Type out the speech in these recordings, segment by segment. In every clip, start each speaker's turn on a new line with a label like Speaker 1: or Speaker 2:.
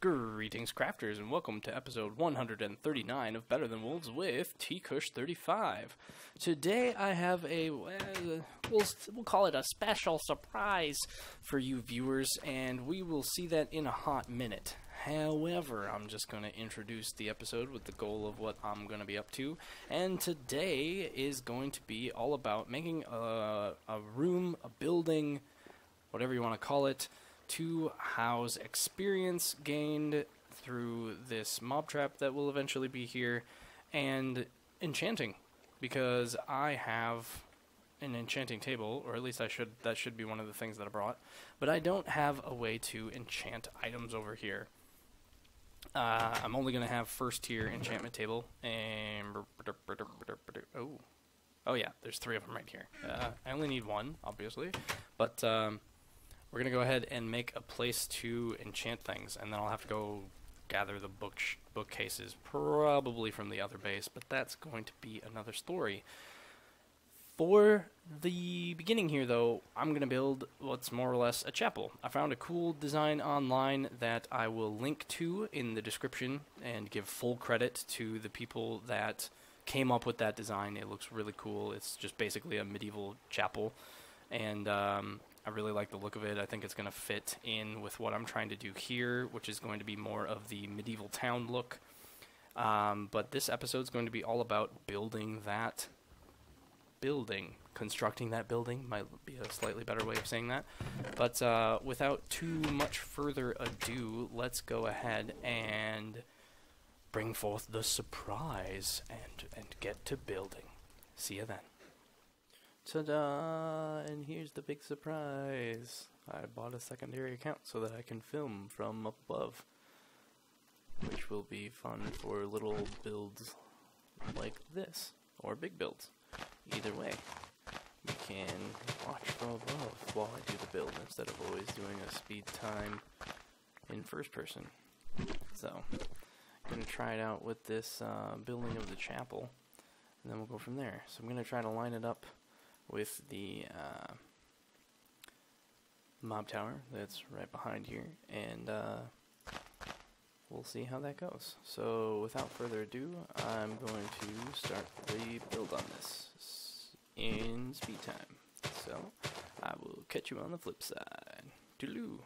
Speaker 1: Greetings, crafters, and welcome to episode 139 of Better Than Wolves with T-Kush35. Today I have we'll call it a special surprise for you viewers, and we will see that in a hot minute. However, I'm just going to introduce the episode with the goal of what I'm going to be up to, and today is going to be all about making a room, a building, whatever you want to call it, to house experience gained through this mob trap that will eventually be here, and enchanting, because I have an enchanting table, or at least that should be one of the things that I brought, but I don't have a way to enchant items over here. I'm only going to have first tier enchantment table, and oh yeah, there's 3 of them right here. I only need 1, obviously, but we're going to go ahead and make a place to enchant things, and then I'll have to go gather the bookcases, probably from the other base, but that's going to be another story. For the beginning here, though, I'm going to build what's more or less a chapel. I found a cool design online that I will link to in the description and give full credit to the people that came up with that design. It looks really cool. It's just basically a medieval chapel, and I really like the look of it. I think it's going to fit in with what I'm trying to do here, which is going to be more of the medieval town look. But this episode is going to be all about building that building. Constructing that building might be a slightly better way of saying that. But without too much further ado, let's go ahead and bring forth the surprise and get to building. See you then. Ta-da! And here's the big surprise. I bought a secondary account so that I can film from up above, which will be fun for little builds like this, or big builds. Either way, you can watch from above while I do the build instead of always doing a speed time in first person. So, I'm going to try it out with this building of the chapel, and then we'll go from there. So I'm going to try to line it up with the mob tower that's right behind here, and we'll see how that goes. So without further ado, I'm going to start the build on this in speed time. So I will catch you on the flip side. Toodaloo.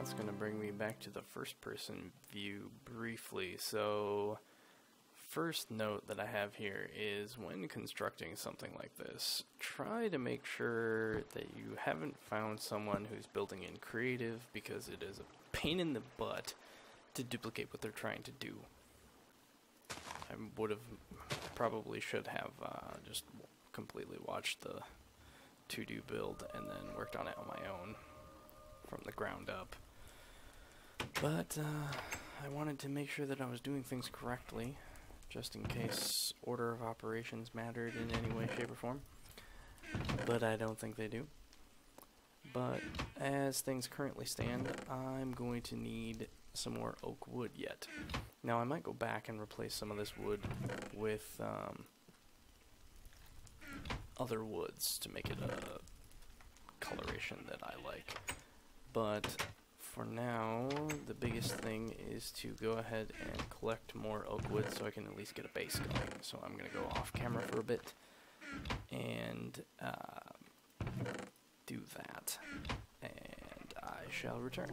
Speaker 1: that's going to bring me back to the first person view briefly. So, first note that I have here is when constructing something like this, try to make sure that you haven't found someone who's building in creative, because it is a pain in the butt to duplicate what they're trying to do. I probably should have just completely watched the to-do build and then worked on it on my own from the ground up. But I wanted to make sure that I was doing things correctly, just in case order of operations mattered in any way, shape, or form. But I don't think they do. But as things currently stand, I'm going to need some more oak wood yet. Now I might go back and replace some of this wood with other woods to make it a coloration that I like. But for now, the biggest thing is to go ahead and collect more oak wood so I can at least get a base going. So I'm going to go off camera for a bit and do that, and I shall return.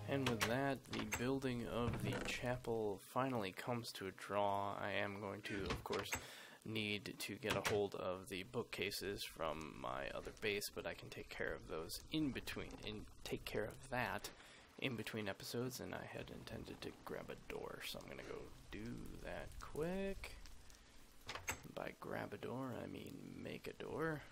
Speaker 1: And with that, the building of the chapel finally comes to a draw. I am going to, of course, need to get a hold of the bookcases from my other base, but I can take care of those in between, in between episodes, and I had intended to grab a door, so I'm going to go do that quick. By grab a door, I mean make a door.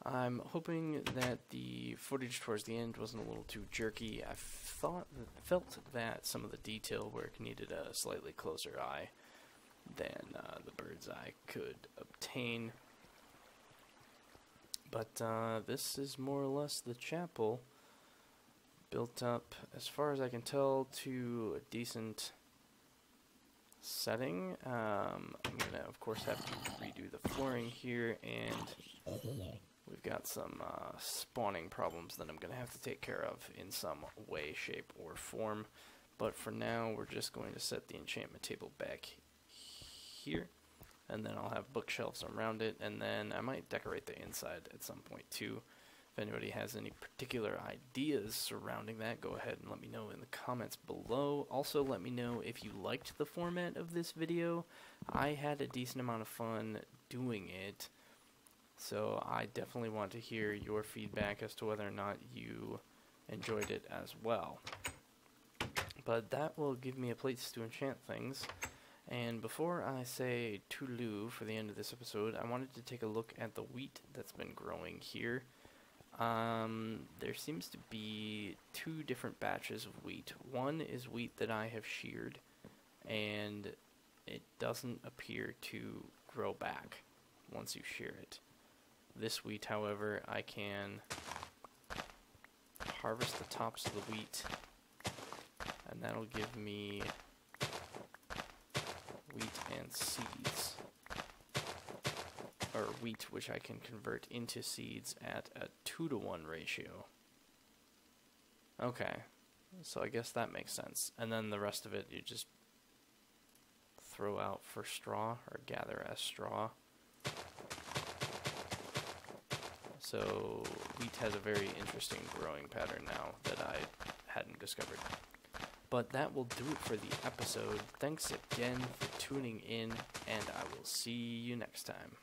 Speaker 1: I'm hoping that the footage towards the end wasn't a little too jerky. I felt that some of the detail work needed a slightly closer eye than the bird's eye could obtain. But this is more or less the chapel, built up, as far as I can tell, to a decent setting. I'm going to, of course, have to redo the flooring here, and we've got some spawning problems that I'm going to have to take care of in some way, shape, or form. But for now, we're just going to set the enchantment table back here, and then I'll have bookshelves around it, and then I might decorate the inside at some point too. If anybody has any particular ideas surrounding that, go ahead and let me know in the comments below. Also, let me know if you liked the format of this video. I had a decent amount of fun doing it, so I definitely want to hear your feedback as to whether or not you enjoyed it as well. But that will give me a place to enchant things. And before I say toodaloo for the end of this episode, I wanted to take a look at the wheat that's been growing here. There seems to be two different batches of wheat. One is wheat that I have sheared, and it doesn't appear to grow back once you shear it. This wheat, however, I can harvest the tops of the wheat, and that'll give me wheat and seeds. Or wheat, which I can convert into seeds at a 2-to-1 ratio. Okay, so I guess that makes sense. And then the rest of it you just throw out for straw, or gather as straw. So wheat has a very interesting growing pattern now that I hadn't discovered. But that will do it for the episode. Thanks again for tuning in, and I will see you next time.